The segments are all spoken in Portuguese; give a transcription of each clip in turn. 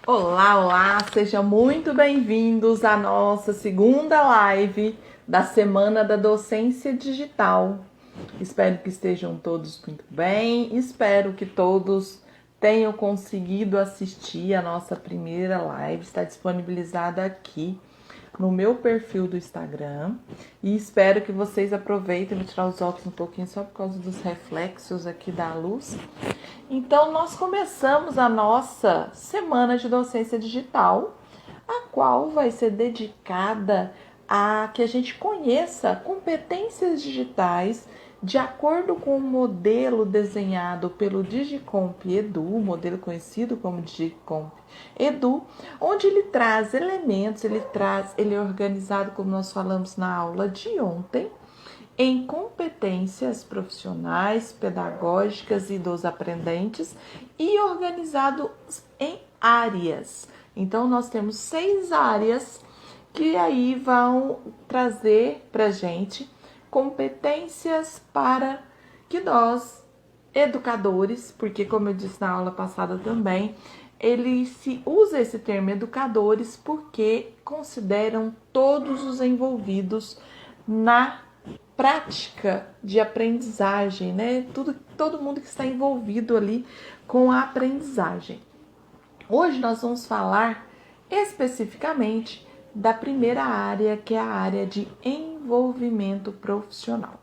Olá, olá, sejam muito bem-vindos à nossa segunda live da Semana da Docência Digital. Espero que estejam todos muito bem, espero que todos tenham conseguido assistir a nossa primeira live, está disponibilizada aqui no meu perfil do Instagram e espero que vocês aproveitem. Vou tirar os óculos um pouquinho só por causa dos reflexos aqui da luz. Então, nós começamos a nossa semana de docência digital, a qual vai ser dedicada a que a gente conheça competências digitais de acordo com o modelo desenhado pelo Digicomp Edu, modelo conhecido como Digicomp Edu, onde ele traz elementos, ele é organizado, como nós falamos na aula de ontem, em competências profissionais, pedagógicas e dos aprendentes e organizado em áreas. Então, nós temos 6 áreas que aí vão trazer para a gente competências para que nós, educadores, porque como eu disse na aula passada também, ele se usa esse termo educadores porque consideram todos os envolvidos na prática de aprendizagem, né? Todo mundo que está envolvido ali com a aprendizagem. Hoje nós vamos falar especificamente da primeira área, que é a área de envolvimento profissional.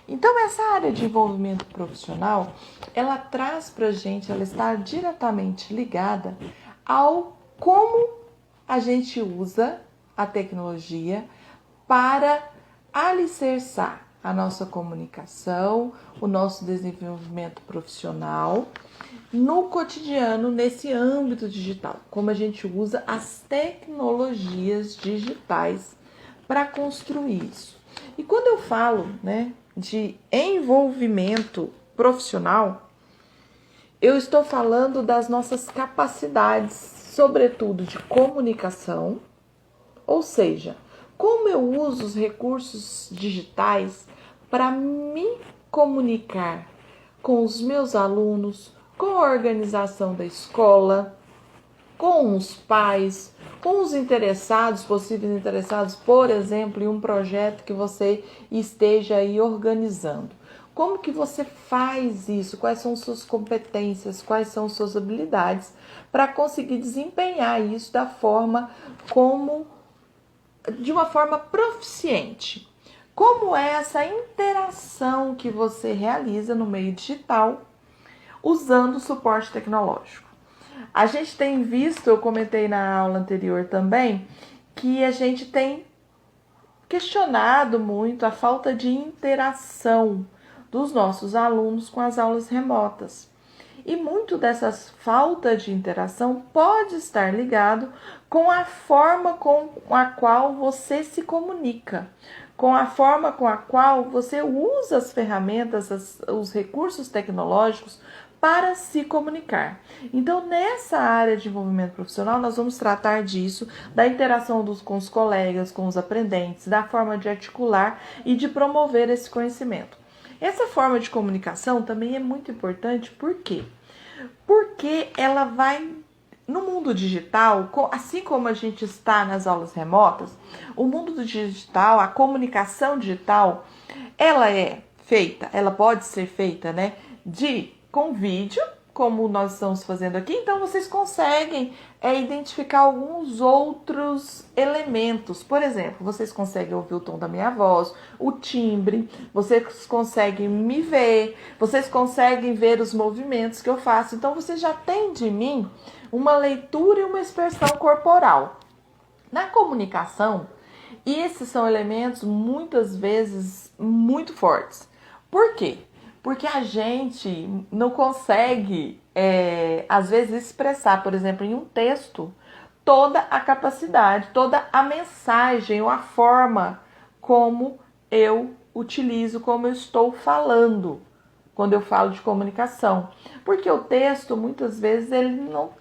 Então, essa área de envolvimento profissional, ela traz pra gente, ela está diretamente ligada ao como a gente usa a tecnologia para alicerçar a nossa comunicação, o nosso desenvolvimento profissional no cotidiano, nesse âmbito digital, como a gente usa as tecnologias digitais para construir isso. E quando eu falo, de envolvimento profissional, eu estou falando das nossas capacidades, sobretudo de comunicação, ou seja, como eu uso os recursos digitais para me comunicar com os meus alunos, com a organização da escola, com os pais, com os interessados, possíveis interessados, por exemplo, em um projeto que você esteja aí organizando. Como que você faz isso? Quais são suas competências? Quais são suas habilidades para conseguir desempenhar isso de uma forma proficiente? Como é essa interação que você realiza no meio digital usando o suporte tecnológico? A gente tem visto, eu comentei na aula anterior também, que a gente tem questionado muito a falta de interação dos nossos alunos com as aulas remotas. E muito dessa falta de interação pode estar ligado com a forma com a qual você se comunica, com a forma com a qual você usa as ferramentas, os recursos tecnológicos para se comunicar. Então, nessa área de desenvolvimento profissional, nós vamos tratar disso, da interação com os colegas, com os aprendentes, da forma de articular e de promover esse conhecimento. Essa forma de comunicação também é muito importante, por quê? Porque ela vai, no mundo digital, assim como a gente está nas aulas remotas, o mundo do digital, a comunicação digital, ela pode ser feita, com vídeo, como nós estamos fazendo aqui. Então, vocês conseguem identificar alguns outros elementos. Por exemplo, vocês conseguem ouvir o tom da minha voz, o timbre, vocês conseguem me ver, vocês conseguem ver os movimentos que eu faço. Então, você já tem de mim uma leitura e uma expressão corporal. Na comunicação, esses são elementos muitas vezes muito fortes. Por quê? Porque a gente não consegue, às vezes, expressar, por exemplo, em um texto, toda a capacidade, toda a mensagem ou a forma como eu utilizo, como eu estou falando, quando eu falo de comunicação. Porque o texto, muitas vezes, ele não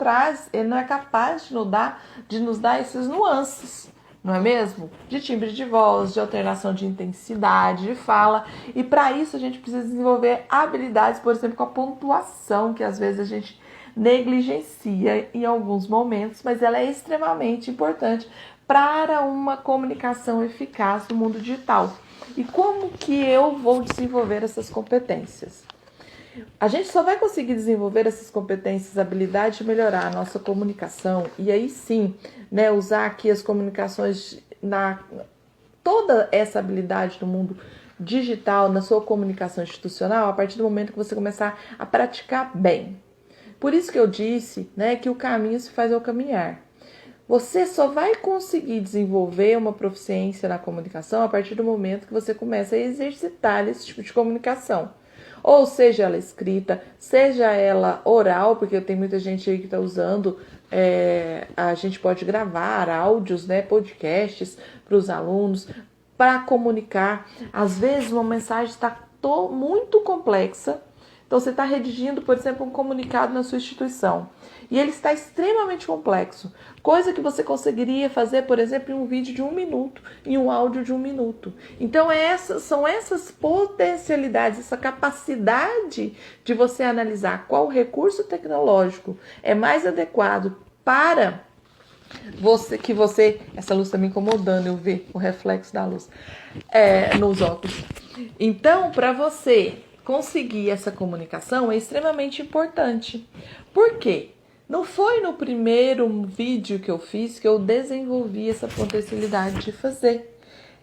é capaz de nos dar esses nuances. Não é mesmo? De timbre de voz, de alteração de intensidade, de fala. E para isso a gente precisa desenvolver habilidades, por exemplo, com a pontuação, que às vezes a gente negligencia em alguns momentos, mas ela é extremamente importante para uma comunicação eficaz no mundo digital. E como que eu vou desenvolver essas competências? A gente só vai conseguir desenvolver essas competências, habilidades de melhorar a nossa comunicação e aí sim, né, usar aqui as comunicações toda essa habilidade do mundo digital na sua comunicação institucional a partir do momento que você começar a praticar bem. Por isso que eu disse, né, que o caminho se faz ao caminhar. Você só vai conseguir desenvolver uma proficiência na comunicação a partir do momento que você começa a exercitar esse tipo de comunicação. Ou seja ela escrita, seja ela oral, porque tem muita gente aí que está usando, a gente pode gravar áudios, né, podcasts para os alunos, para comunicar. Às vezes uma mensagem está muito complexa, então você está redigindo, por exemplo, um comunicado na sua instituição e ele está extremamente complexo, coisa que você conseguiria fazer, por exemplo, em um vídeo de 1 minuto, em um áudio de 1 minuto. Então são essas potencialidades, essa capacidade de você analisar qual recurso tecnológico é mais adequado para essa luz está me incomodando, eu ver o reflexo da luz nos óculos. Então, para você conseguir essa comunicação é extremamente importante. Por quê? Não foi no primeiro vídeo que eu fiz que eu desenvolvi essa potencialidade de fazer.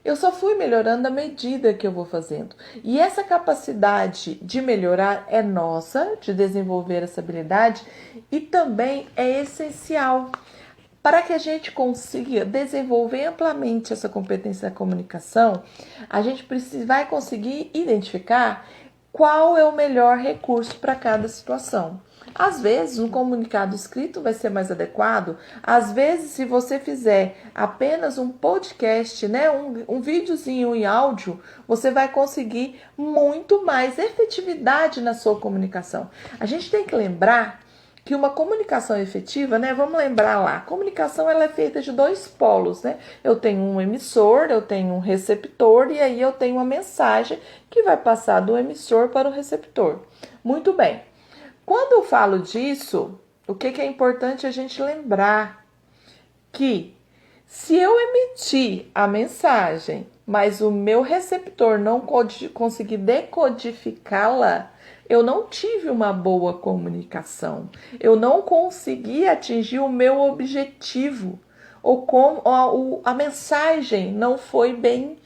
Eu só fui melhorando à medida que eu vou fazendo. E essa capacidade de melhorar é nossa, de desenvolver essa habilidade, e também é essencial para que a gente consiga desenvolver amplamente essa competência da comunicação. A gente vai conseguir identificar qual é o melhor recurso para cada situação. Às vezes, um comunicado escrito vai ser mais adequado. Às vezes, se você fizer apenas um podcast, né, um videozinho em áudio, você vai conseguir muito mais efetividade na sua comunicação. A gente tem que lembrar que uma comunicação efetiva, né, vamos lembrar lá, a comunicação ela é feita de 2 polos, né? Eu tenho um emissor, eu tenho um receptor e aí eu tenho uma mensagem que vai passar do emissor para o receptor. Muito bem. Quando eu falo disso, o que é importante a gente lembrar? Que se eu emitir a mensagem, mas o meu receptor não conseguir decodificá-la, eu não tive uma boa comunicação. Eu não consegui atingir o meu objetivo. A mensagem não foi bem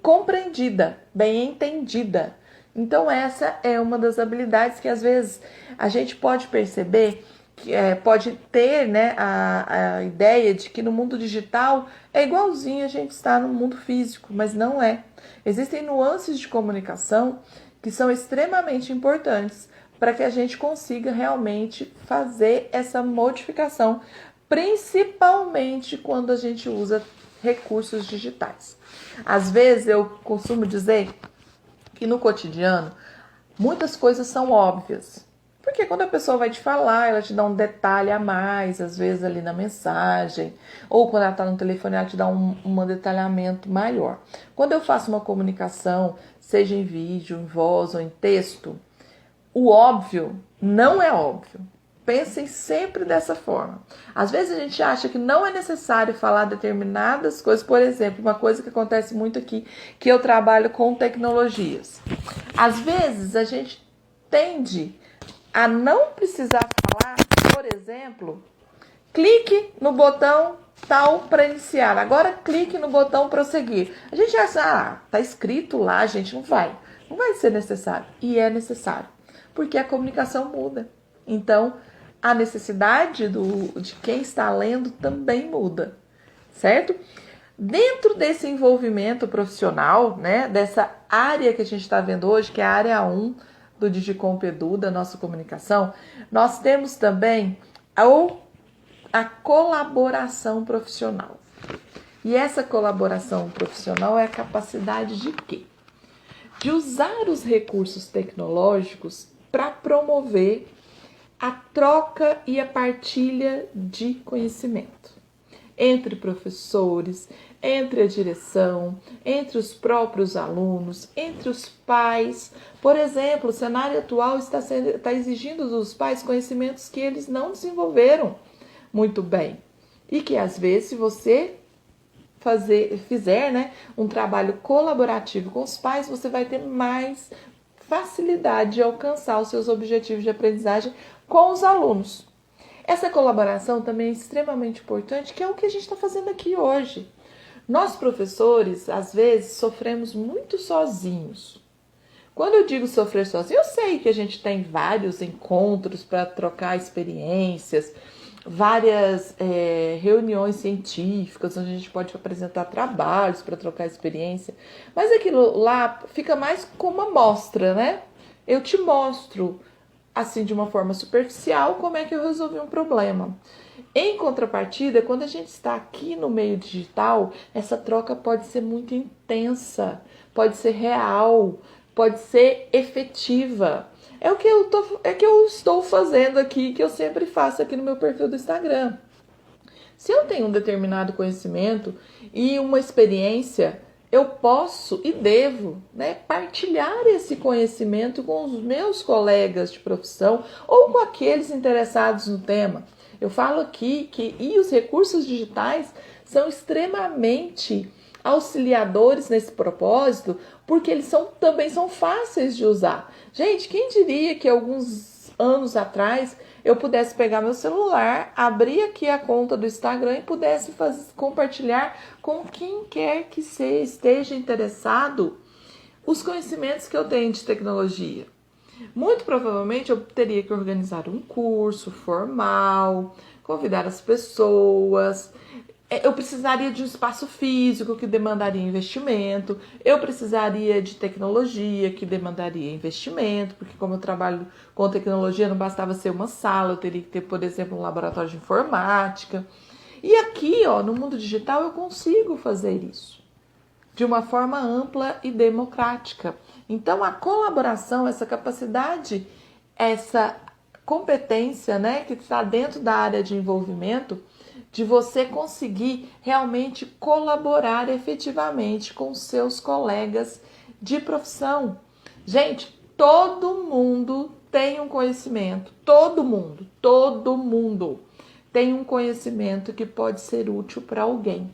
compreendida, bem entendida. Então essa é uma das habilidades que às vezes a gente pode perceber, que pode ter, né, a ideia de que no mundo digital é igualzinho a gente está no mundo físico, mas não é. Existem nuances de comunicação que são extremamente importantes para que a gente consiga realmente fazer essa modificação, principalmente quando a gente usa recursos digitais. Às vezes eu costumo dizer que no cotidiano muitas coisas são óbvias. Porque quando a pessoa vai te falar, ela te dá um detalhe a mais, às vezes ali na mensagem, ou quando ela está no telefone, ela te dá um detalhamento maior. Quando eu faço uma comunicação, seja em vídeo, em voz ou em texto, o óbvio não é óbvio. Pensem sempre dessa forma. Às vezes a gente acha que não é necessário falar determinadas coisas. Por exemplo, uma coisa que acontece muito aqui, que eu trabalho com tecnologias. Às vezes a gente tende a não precisar falar, por exemplo, clique no botão tal para iniciar. Agora clique no botão prosseguir. A gente acha, tá escrito lá, gente, não vai ser necessário. E é necessário, porque a comunicação muda. Então, a necessidade de quem está lendo também muda, certo? Dentro desse envolvimento profissional, né, dessa área que a gente está vendo hoje, que é a área 1 do Digicomp Edu, da nossa comunicação, nós temos também a colaboração profissional. E essa colaboração profissional é a capacidade de quê? De usar os recursos tecnológicos para promover a troca e a partilha de conhecimento entre professores, entre a direção, entre os próprios alunos, entre os pais. Por exemplo, o cenário atual está exigindo dos pais conhecimentos que eles não desenvolveram muito bem. E que às vezes, se você fizer, né, um trabalho colaborativo com os pais, você vai ter mais facilidade de alcançar os seus objetivos de aprendizagem com os alunos. Essa colaboração também é extremamente importante, que é o que a gente está fazendo aqui hoje. Nós, professores, às vezes, sofremos muito sozinhos. Quando eu digo sofrer sozinho, eu sei que a gente tem vários encontros para trocar experiências, várias reuniões científicas, onde a gente pode apresentar trabalhos para trocar experiência, mas aquilo lá fica mais como uma mostra, né? Eu te mostro, assim, de uma forma superficial, como é que eu resolvi um problema. Em contrapartida, quando a gente está aqui no meio digital, essa troca pode ser muito intensa, pode ser real, pode ser efetiva. É o que eu estou fazendo aqui, que eu sempre faço aqui no meu perfil do Instagram. Se eu tenho um determinado conhecimento e uma experiência, eu posso e devo, né, partilhar esse conhecimento com os meus colegas de profissão ou com aqueles interessados no tema. Eu falo aqui que os recursos digitais são extremamente auxiliadores nesse propósito, porque eles também são fáceis de usar. Gente, quem diria que alguns anos atrás eu pudesse pegar meu celular, abrir aqui a conta do Instagram e pudesse compartilhar com quem quer que esteja interessado os conhecimentos que eu tenho de tecnologia. Muito provavelmente eu teria que organizar um curso formal, convidar as pessoas. Eu precisaria de um espaço físico que demandaria investimento, eu precisaria de tecnologia que demandaria investimento, porque como eu trabalho com tecnologia não bastava ser uma sala, eu teria que ter, por exemplo, um laboratório de informática. E aqui, ó, no mundo digital eu consigo fazer isso de uma forma ampla e democrática. Então a colaboração, essa capacidade, essa competência, né, que está dentro da área de envolvimento, de você conseguir realmente colaborar efetivamente com seus colegas de profissão. Gente, todo mundo tem um conhecimento, todo mundo tem um conhecimento que pode ser útil para alguém.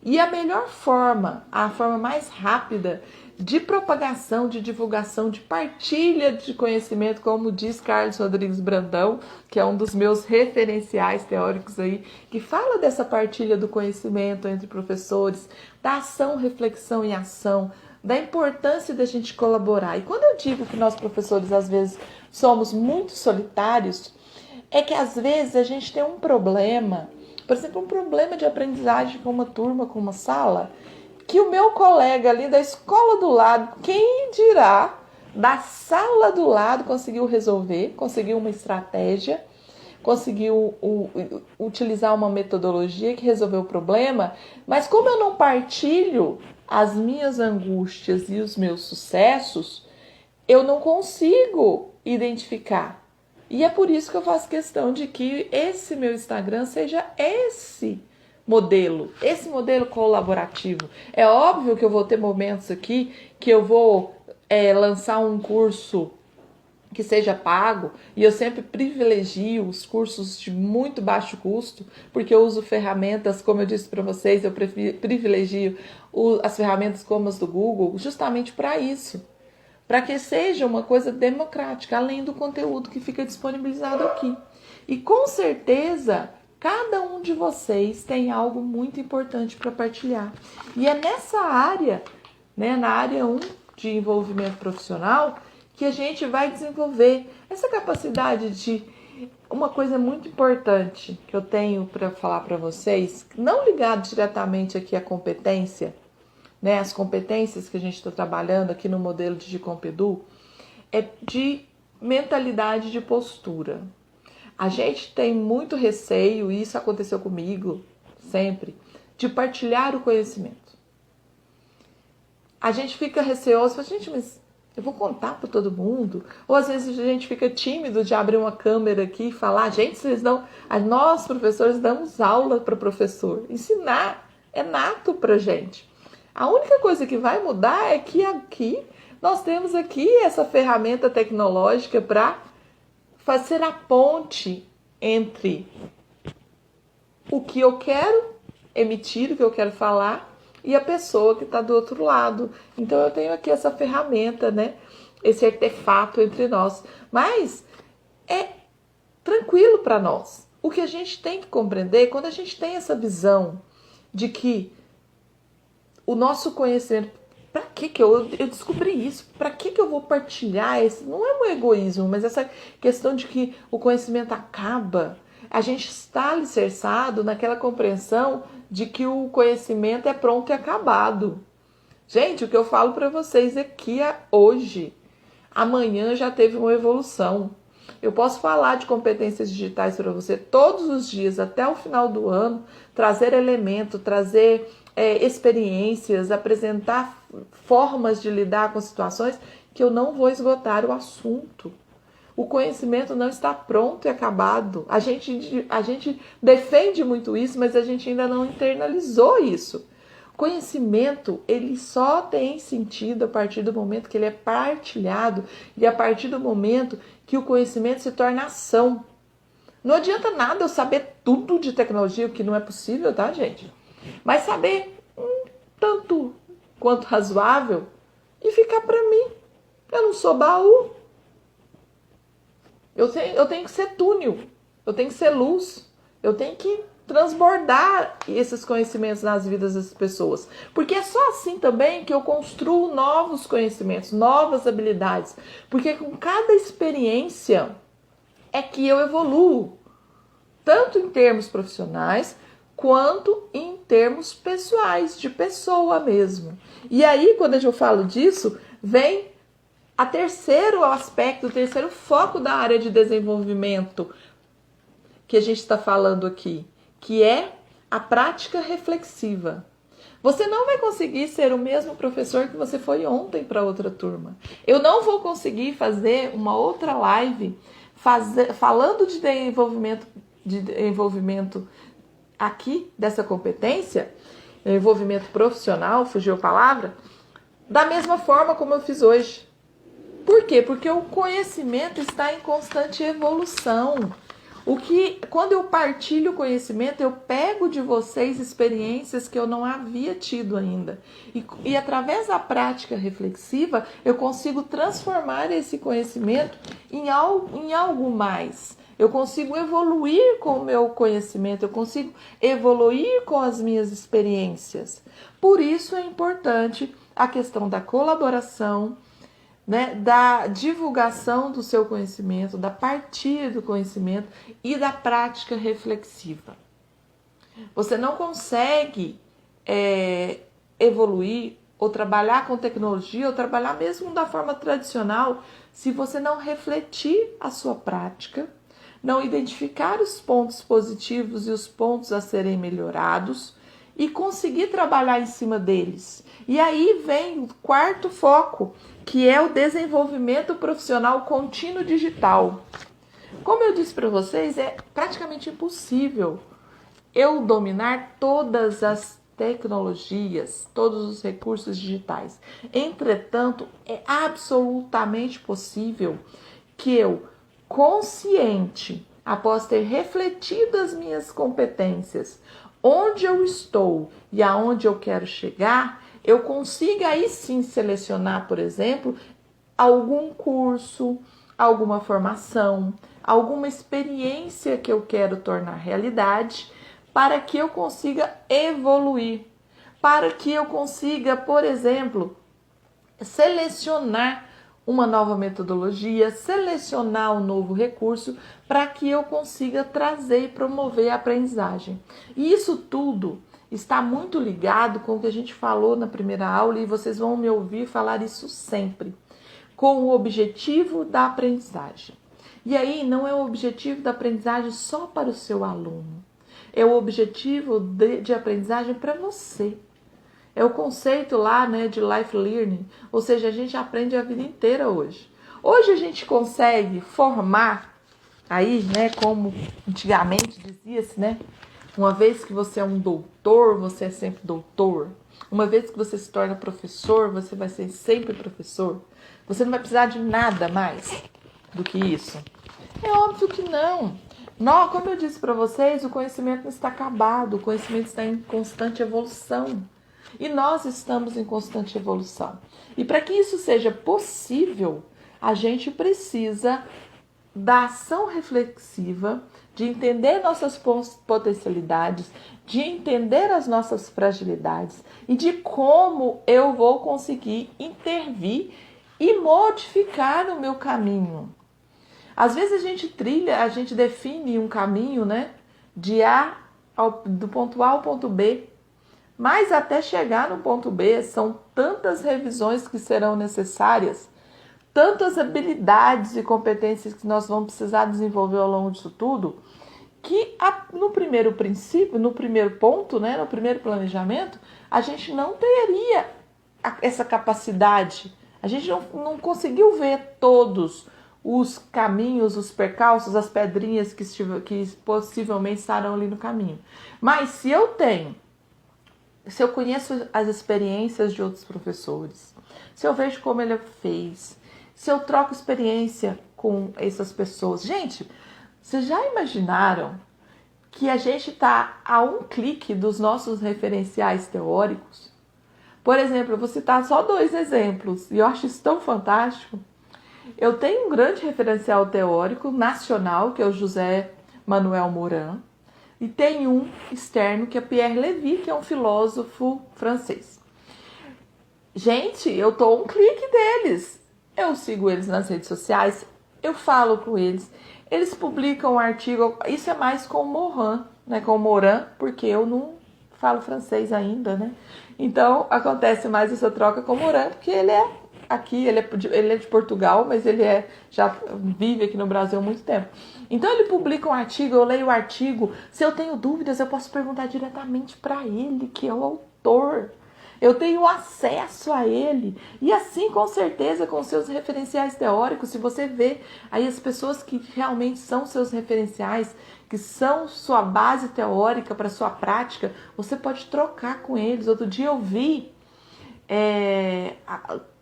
E a melhor forma, a forma mais rápida de propagação, de divulgação, de partilha de conhecimento, como diz Carlos Rodrigues Brandão, que é um dos meus referenciais teóricos aí, que fala dessa partilha do conhecimento entre professores, da ação, reflexão e ação, da importância da gente colaborar. E quando eu digo que nós professores às vezes somos muito solitários, é que às vezes a gente tem um problema, por exemplo, um problema de aprendizagem com uma turma, com uma sala, que o meu colega ali da escola do lado, quem dirá, da sala do lado, conseguiu resolver, conseguiu uma estratégia, conseguiu utilizar uma metodologia que resolveu o problema, mas como eu não partilho as minhas angústias e os meus sucessos, eu não consigo identificar. E é por isso que eu faço questão de que esse meu Instagram seja esse modelo colaborativo. É óbvio que eu vou ter momentos aqui que eu vou lançar um curso que seja pago, e eu sempre privilegio os cursos de muito baixo custo, porque eu uso ferramentas, como eu disse para vocês, eu privilegio as ferramentas como as do Google, justamente para isso. Para que seja uma coisa democrática, além do conteúdo que fica disponibilizado aqui. E com certeza, cada um de vocês tem algo muito importante para partilhar. E é nessa área, né, na área 1 de envolvimento profissional, que a gente vai desenvolver essa capacidade de... Uma coisa muito importante que eu tenho para falar para vocês, não ligado diretamente aqui à competência, né, as competências que a gente está trabalhando aqui no modelo de Compedul, é de mentalidade de postura. A gente tem muito receio, e isso aconteceu comigo sempre, de partilhar o conhecimento. A gente fica receoso, fala, gente, mas eu vou contar para todo mundo? Ou às vezes a gente fica tímido de abrir uma câmera aqui e falar, gente, nós professores damos aula para professor, ensinar é nato pra gente. A única coisa que vai mudar é que aqui nós temos aqui essa ferramenta tecnológica para fazer a ponte entre o que eu quero emitir, o que eu quero falar, e a pessoa que está do outro lado. Então eu tenho aqui essa ferramenta, né? Esse artefato entre nós. Mas é tranquilo para nós. O que a gente tem que compreender, quando a gente tem essa visão de que o nosso conhecimento, para que eu descobri isso? Para que eu vou partilhar esse? Não é um egoísmo, mas essa questão de que o conhecimento acaba. A gente está alicerçado naquela compreensão de que o conhecimento é pronto e acabado. Gente, o que eu falo para vocês é que hoje, amanhã já teve uma evolução. Eu posso falar de competências digitais para você todos os dias, até o final do ano, trazer elemento, trazer experiências, apresentar formas de lidar com situações que eu não vou esgotar o assunto. O conhecimento não está pronto e acabado. A gente defende muito isso, mas a gente ainda não internalizou isso. Conhecimento, ele só tem sentido a partir do momento que ele é partilhado e a partir do momento que o conhecimento se torna ação. Não adianta nada eu saber tudo de tecnologia, o que não é possível, tá, gente? Mas saber tanto quanto razoável e ficar para mim. Eu não sou baú. Eu tenho que ser túnel, eu tenho que ser luz, eu tenho que transbordar esses conhecimentos nas vidas das pessoas. Porque é só assim também que eu construo novos conhecimentos, novas habilidades. Porque com cada experiência é que eu evoluo, tanto em termos profissionais, quanto em termos pessoais, de pessoa mesmo. E aí, quando eu falo disso, vem a terceiro aspecto, o terceiro foco da área de desenvolvimento que a gente está falando aqui, que é a prática reflexiva. Você não vai conseguir ser o mesmo professor que você foi ontem para outra turma. Eu não vou conseguir fazer uma outra live falando de desenvolvimento aqui dessa competência, envolvimento profissional, fugiu a palavra, da mesma forma como eu fiz hoje. Por quê? Porque o conhecimento está em constante evolução. Quando eu partilho o conhecimento, eu pego de vocês experiências que eu não havia tido ainda. E através da prática reflexiva, eu consigo transformar esse conhecimento em algo mais. Eu consigo evoluir com o meu conhecimento, eu consigo evoluir com as minhas experiências. Por isso é importante a questão da colaboração, né, da divulgação do seu conhecimento, da partilha do conhecimento e da prática reflexiva. Você não consegue evoluir ou trabalhar com tecnologia ou trabalhar mesmo da forma tradicional se você não refletir a sua prática, não identificar os pontos positivos e os pontos a serem melhorados e conseguir trabalhar em cima deles. E aí vem o quarto foco, que é o desenvolvimento profissional contínuo digital. Como eu disse para vocês, é praticamente impossível eu dominar todas as tecnologias, todos os recursos digitais. Entretanto, é absolutamente possível que eu, consciente, após ter refletido as minhas competências, onde eu estou e aonde eu quero chegar, eu consiga aí sim selecionar, por exemplo, algum curso, alguma formação, alguma experiência que eu quero tornar realidade, para que eu consiga evoluir, para que eu consiga, por exemplo, selecionar uma nova metodologia, selecionar um novo recurso para que eu consiga trazer e promover a aprendizagem. E isso tudo está muito ligado com o que a gente falou na primeira aula e vocês vão me ouvir falar isso sempre, com o objetivo da aprendizagem. E aí não é o objetivo da aprendizagem só para o seu aluno, é o objetivo de aprendizagem para você. É o conceito lá, né, de life learning, ou seja, a gente aprende a vida inteira hoje. Hoje a gente consegue formar, aí, né, como antigamente dizia-se, né, Uma vez que você é um doutor, você é sempre doutor. Uma vez que você se torna professor, você vai ser sempre professor. Você não vai precisar de nada mais do que isso. É óbvio que não. Como eu disse para vocês, o conhecimento não está acabado, o conhecimento está em constante evolução. E nós estamos em constante evolução. E para que isso seja possível, a gente precisa da ação reflexiva, de entender nossas potencialidades, de entender as nossas fragilidades e de como eu vou conseguir intervir e modificar o meu caminho. Às vezes a gente define um caminho, né, do ponto A ao ponto B, mas até chegar no ponto B são tantas revisões que serão necessárias, tantas habilidades e competências que nós vamos precisar desenvolver ao longo disso tudo, que no primeiro princípio, no primeiro ponto, né, no primeiro planejamento, a gente não teria essa capacidade. A gente não conseguiu ver todos os caminhos, os percalços, as pedrinhas que possivelmente estarão ali no caminho. Mas se eu conheço as experiências de outros professores, se eu vejo como ele fez, se eu troco experiência com essas pessoas. Gente, vocês já imaginaram que a gente está a um clique dos nossos referenciais teóricos? Por exemplo, eu vou citar só 2 exemplos, e eu acho isso tão fantástico. Eu tenho um grande referencial teórico nacional, que é o José Manuel Morin, e tem um externo, que é Pierre Lévy, que é um filósofo francês. Gente, eu tô a um clique deles. Eu sigo eles nas redes sociais, eu falo com eles, eles publicam um artigo, isso é mais com o Morin, né, com o Morin, porque eu não falo francês ainda, né? Então, acontece mais essa troca com o Morin, porque ele é aqui, ele é de Portugal, mas ele já vive aqui no Brasil há muito tempo. Então, ele publica um artigo, eu leio o artigo, se eu tenho dúvidas, eu posso perguntar diretamente para ele, que é o autor. Eu tenho acesso a ele. E assim, com certeza, com seus referenciais teóricos, se você vê aí as pessoas que realmente são seus referenciais, que são sua base teórica para sua prática, você pode trocar com eles. Outro dia eu vi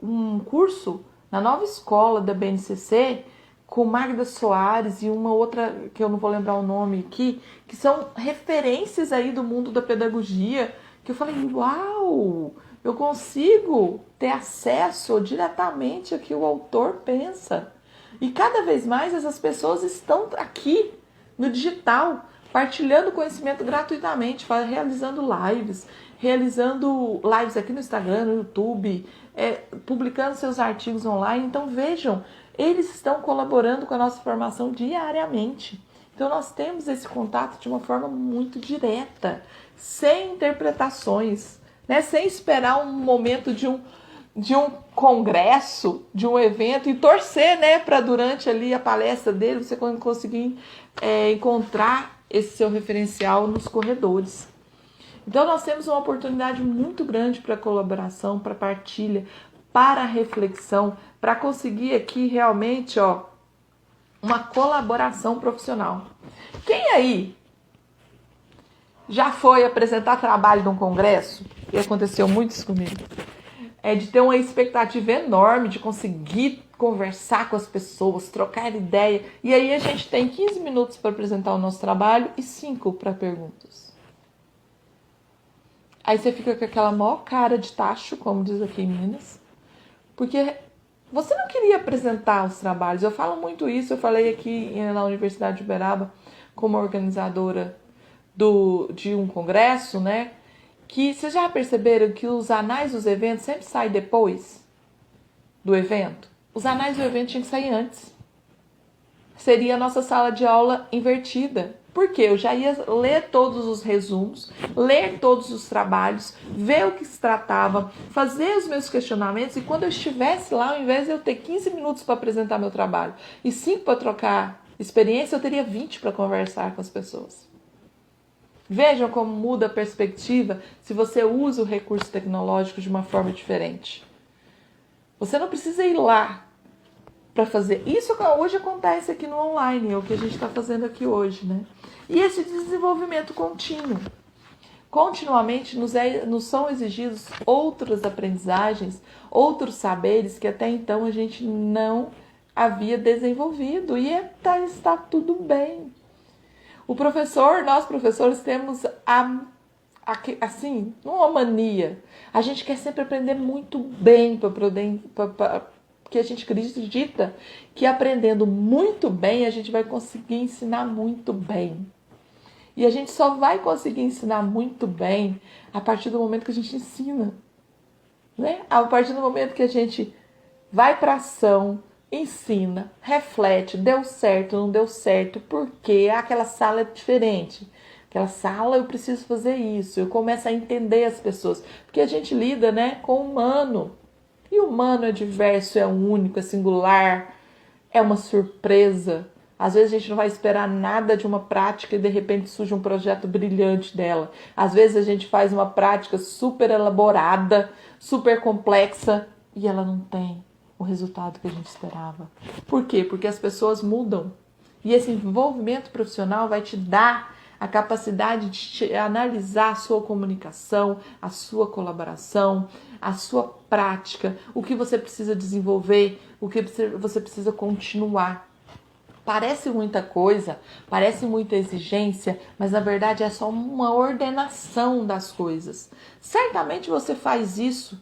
um curso na nova escola da BNCC com Magda Soares e uma outra, que eu não vou lembrar o nome aqui, que são referências aí do mundo da pedagogia, que eu falei, uau, eu consigo ter acesso diretamente ao que o autor pensa. E cada vez mais essas pessoas estão aqui no digital, partilhando conhecimento gratuitamente, realizando lives aqui no Instagram, no YouTube, publicando seus artigos online. Então vejam, eles estão colaborando com a nossa formação diariamente. Então nós temos esse contato de uma forma muito direta, sem interpretações, né? Sem esperar um momento de um congresso, de um evento, e torcer, né, para durante ali a palestra dele você conseguir encontrar esse seu referencial nos corredores. Então nós temos uma oportunidade muito grande para colaboração, para partilha, para reflexão, para conseguir aqui realmente uma colaboração profissional. Quem aí já foi apresentar trabalho num congresso? E aconteceu muito isso comigo. De ter uma expectativa enorme de conseguir conversar com as pessoas, trocar ideia. E aí a gente tem 15 minutos para apresentar o nosso trabalho e 5 para perguntas. Aí você fica com aquela maior cara de tacho, como diz aqui em Minas, porque você não queria apresentar os trabalhos. Eu falo muito isso, eu falei aqui na Universidade de Uberaba, como organizadora de um congresso, né? Que vocês já perceberam que os anais dos eventos sempre saem depois do evento? Os anais do evento tinham que sair antes. Seria a nossa sala de aula invertida. Porque eu já ia ler todos os resumos, ler todos os trabalhos, ver o que se tratava, fazer os meus questionamentos, e quando eu estivesse lá, ao invés de eu ter 15 minutos para apresentar meu trabalho e 5 para trocar experiência, eu teria 20 para conversar com as pessoas. Vejam como muda a perspectiva se você usa o recurso tecnológico de uma forma diferente. Você não precisa ir lá para fazer. Isso hoje acontece aqui no online, é o que a gente está fazendo aqui hoje, né? E esse desenvolvimento contínuo. Continuamente nos são exigidos outras aprendizagens, outros saberes que até então a gente não havia desenvolvido. E está tudo bem. Nós professores temos assim, uma mania. A gente quer sempre aprender muito bem, porque a gente acredita que aprendendo muito bem a gente vai conseguir ensinar muito bem. E a gente só vai conseguir ensinar muito bem a partir do momento que a gente ensina, né? A partir do momento que a gente vai para ação, ensina, reflete, deu certo, não deu certo, porque aquela sala é diferente. Aquela sala eu preciso fazer isso, eu começo a entender as pessoas, porque a gente lida, né, com o humano. E o humano é diverso, é único, é singular, é uma surpresa. Às vezes a gente não vai esperar nada de uma prática e de repente surge um projeto brilhante dela. Às vezes a gente faz uma prática super elaborada, super complexa e ela não tem o resultado que a gente esperava. Por quê? Porque as pessoas mudam. E esse envolvimento profissional vai te dar a capacidade de analisar a sua comunicação, a sua colaboração, a sua prática, o que você precisa desenvolver, o que você precisa continuar. Parece muita coisa, parece muita exigência, mas na verdade é só uma ordenação das coisas. Certamente você faz isso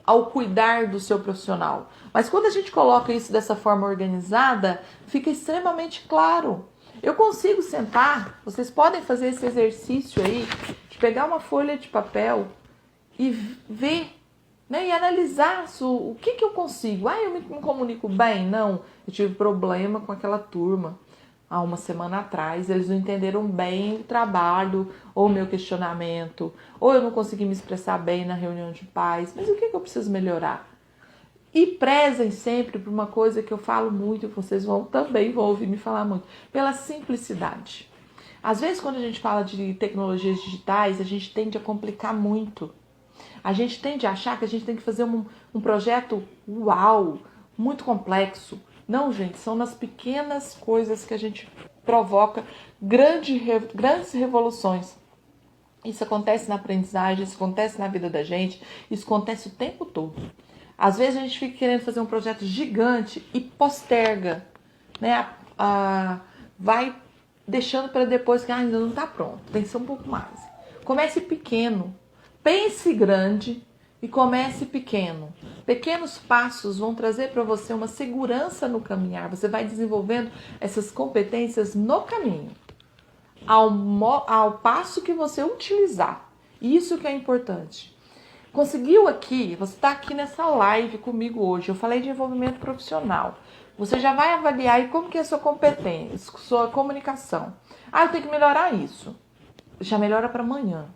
ao cuidar do seu profissional. Mas quando a gente coloca isso dessa forma organizada, fica extremamente claro. Eu consigo sentar, vocês podem fazer esse exercício aí, de pegar uma folha de papel e ver, né, e analisar o que eu consigo. Eu me comunico bem? Não, eu tive problema com aquela turma há uma semana atrás, eles não entenderam bem o trabalho ou o meu questionamento, ou eu não consegui me expressar bem na reunião de pais, mas o que eu preciso melhorar? E prezem sempre por uma coisa que eu falo muito, e vocês também vão ouvir me falar muito, pela simplicidade. Às vezes, quando a gente fala de tecnologias digitais, a gente tende a complicar muito. A gente tende a achar que a gente tem que fazer um projeto uau, muito complexo. Não, gente, são nas pequenas coisas que a gente provoca grandes revoluções. Isso acontece na aprendizagem, isso acontece na vida da gente, isso acontece o tempo todo. Às vezes a gente fica querendo fazer um projeto gigante e posterga, né? Vai deixando para depois que ainda não está pronto, tem que ser um pouco mais. Comece pequeno, pense grande e comece pequeno. Pequenos passos vão trazer para você uma segurança no caminhar. Você vai desenvolvendo essas competências no caminho, ao passo que você utilizar. Isso que é importante. Conseguiu aqui, você está aqui nessa live comigo hoje, eu falei de envolvimento profissional. Você já vai avaliar aí como que é a sua competência, sua comunicação. Eu tenho que melhorar isso. Já melhora para amanhã.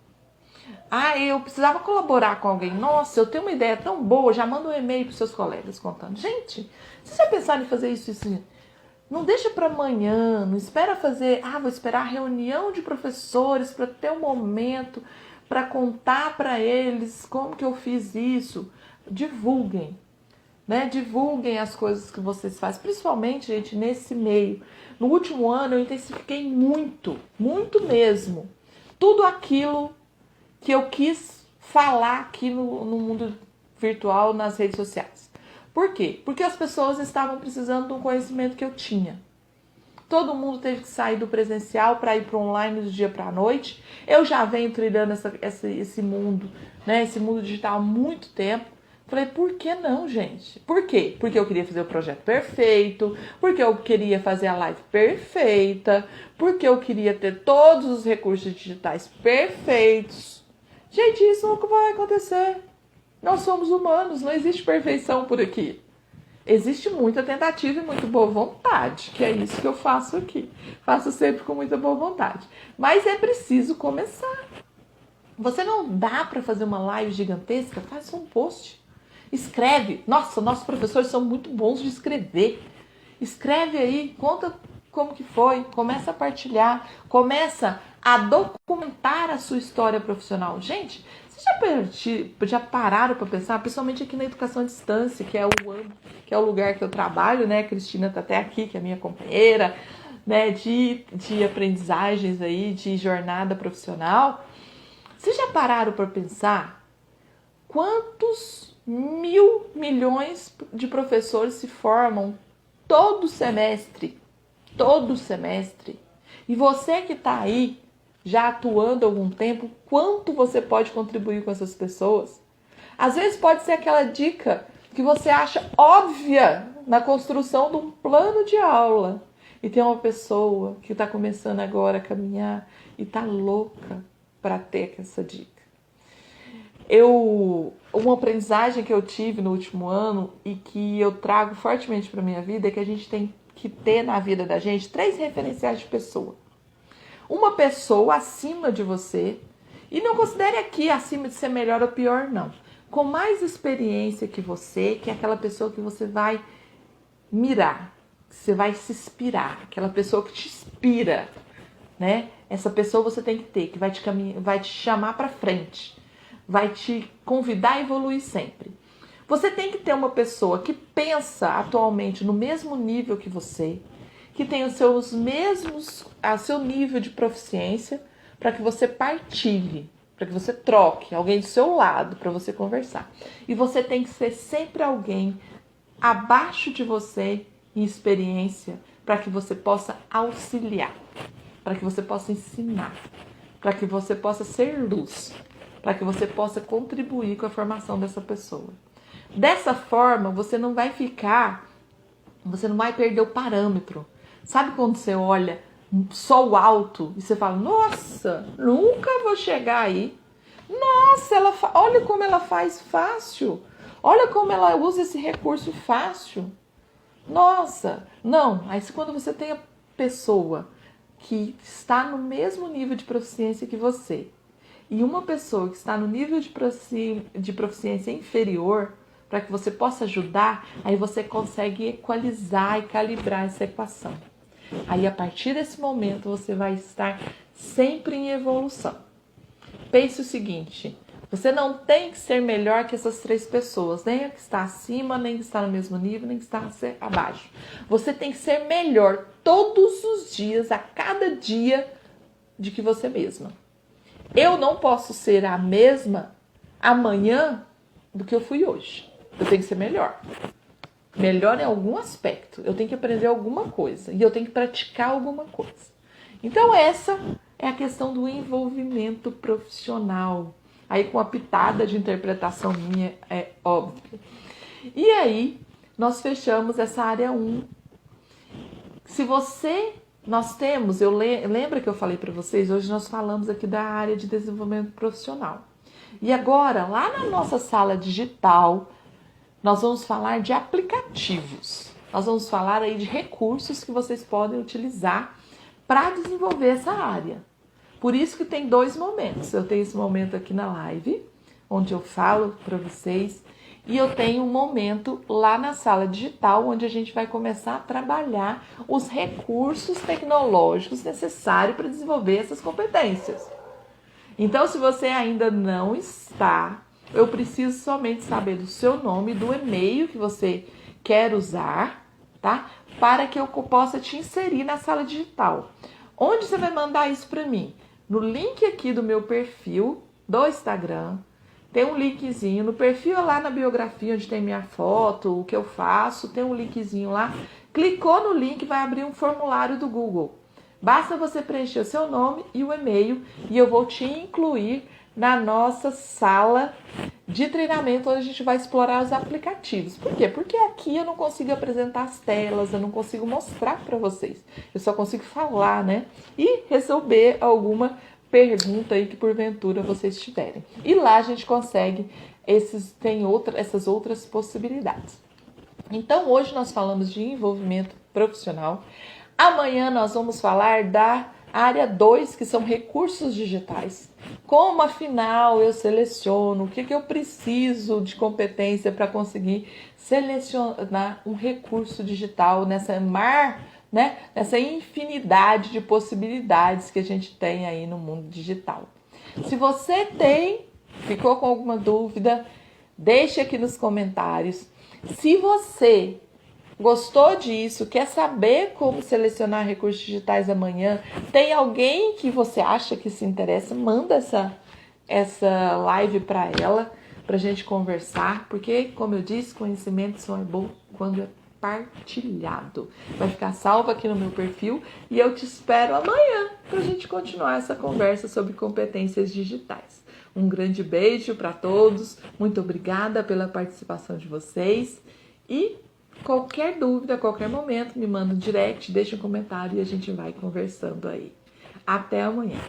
Eu precisava colaborar com alguém. Nossa, eu tenho uma ideia tão boa, já manda um e-mail para os seus colegas contando. Gente, se você pensar em fazer isso, não deixa para amanhã, não espera fazer, vou esperar a reunião de professores para ter um momento para contar para eles como que eu fiz isso. Divulguem, né? Divulguem as coisas que vocês fazem, principalmente, gente, nesse meio. No último ano eu intensifiquei muito, muito mesmo, tudo aquilo que eu quis falar aqui no mundo virtual, nas redes sociais. Por quê? Porque as pessoas estavam precisando do conhecimento que eu tinha. Todo mundo teve que sair do presencial para ir para o online do dia para a noite. Eu já venho trilhando esse mundo, né? Esse mundo digital há muito tempo. Falei, por que não, gente? Por quê? Porque eu queria fazer o projeto perfeito, porque eu queria fazer a live perfeita, porque eu queria ter todos os recursos digitais perfeitos. Gente, isso nunca vai acontecer. Nós somos humanos, não existe perfeição por aqui. Existe muita tentativa e muita boa vontade, que é isso que eu faço aqui. Faço sempre com muita boa vontade. Mas é preciso começar. Você não dá para fazer uma live gigantesca? Faz um post. Escreve. Nossa, nossos professores são muito bons de escrever. Escreve aí, conta como que foi, começa a partilhar, começa a documentar a sua história profissional. Gente, Vocês já pararam para pensar, principalmente aqui na educação à distância, que é o lugar que eu trabalho, né? A Cristina tá até aqui, que é minha companheira, né? De aprendizagens aí, de jornada profissional. Vocês já pararam para pensar quantos milhões de professores se formam todo semestre? Todo semestre. E você que está aí, já atuando há algum tempo, quanto você pode contribuir com essas pessoas? Às vezes pode ser aquela dica que você acha óbvia na construção de um plano de aula. E tem uma pessoa que está começando agora a caminhar e está louca para ter essa dica. Uma aprendizagem que eu tive no último ano e que eu trago fortemente para a minha vida é que a gente tem que ter na vida da gente 3 referenciais de pessoa. Uma pessoa acima de você, e não considere aqui acima de ser melhor ou pior, não. Com mais experiência que você, que é aquela pessoa que você vai mirar, que você vai se inspirar, aquela pessoa que te inspira, né? Essa pessoa você tem que ter, que vai te chamar para frente, vai te convidar a evoluir sempre. Você tem que ter uma pessoa que pensa atualmente no mesmo nível que você, que tem seu nível de proficiência, para que você partilhe, para que você troque alguém do seu lado para você conversar. E você tem que ser sempre alguém abaixo de você em experiência, para que você possa auxiliar, para que você possa ensinar, para que você possa ser luz, para que você possa contribuir com a formação dessa pessoa. Dessa forma, você não vai perder o parâmetro. Sabe quando você olha só o alto e você fala, nossa, nunca vou chegar aí. Nossa, olha como ela faz fácil. Olha como ela usa esse recurso fácil. Nossa, não. Aí quando você tem a pessoa que está no mesmo nível de proficiência que você e uma pessoa que está no nível de proficiência inferior, para que você possa ajudar, aí você consegue equalizar e calibrar essa equação. Aí, a partir desse momento, você vai estar sempre em evolução. Pense o seguinte, você não tem que ser melhor que essas 3 pessoas, nem a que está acima, nem a que está no mesmo nível, nem a que está abaixo. Você tem que ser melhor todos os dias, a cada dia, de que você mesma. Eu não posso ser a mesma amanhã do que eu fui hoje. Eu tenho que ser melhor. Melhor em algum aspecto. Eu tenho que aprender alguma coisa. E eu tenho que praticar alguma coisa. Então essa é a questão do envolvimento profissional. Aí com a pitada de interpretação minha, é óbvio. E aí nós fechamos essa área 1. Lembra que eu falei para vocês, hoje nós falamos aqui da área de desenvolvimento profissional. E agora, lá na nossa sala digital, nós vamos falar de aplicativos. Nós vamos falar aí de recursos que vocês podem utilizar para desenvolver essa área. Por isso que tem 2 momentos. Eu tenho esse momento aqui na live, onde eu falo para vocês, e eu tenho um momento lá na sala digital, onde a gente vai começar a trabalhar os recursos tecnológicos necessários para desenvolver essas competências. Então, se você ainda não está, eu preciso somente saber do seu nome, do e-mail que você quer usar, tá? Para que eu possa te inserir na sala digital. Onde você vai mandar isso para mim? No link aqui do meu perfil do Instagram, tem um linkzinho. No perfil lá na biografia, onde tem minha foto, o que eu faço, tem um linkzinho lá. Clicou no link, vai abrir um formulário do Google. Basta você preencher o seu nome e o e-mail e eu vou te incluir na nossa sala de treinamento, onde a gente vai explorar os aplicativos. Por quê? Porque aqui eu não consigo apresentar as telas, eu não consigo mostrar para vocês. Eu só consigo falar, né? E resolver alguma pergunta aí que porventura vocês tiverem. E lá a gente consegue essas outras possibilidades. Então hoje nós falamos de envolvimento profissional. Amanhã nós vamos falar da área 2, que são recursos digitais. Como afinal eu seleciono, o que eu preciso de competência para conseguir selecionar um recurso digital nessa infinidade de possibilidades que a gente tem aí no mundo digital. Se você tem ficou com alguma dúvida, deixe aqui nos comentários. Se você gostou disso, quer saber como selecionar recursos digitais amanhã, tem alguém que você acha que se interessa, manda essa live para ela, para a gente conversar, porque, como eu disse, conhecimento só é bom quando é partilhado. Vai ficar salvo aqui no meu perfil e eu te espero amanhã para a gente continuar essa conversa sobre competências digitais. Um grande beijo para todos, muito obrigada pela participação de vocês e qualquer dúvida, a qualquer momento, me manda um direct, deixa um comentário e a gente vai conversando aí. Até amanhã!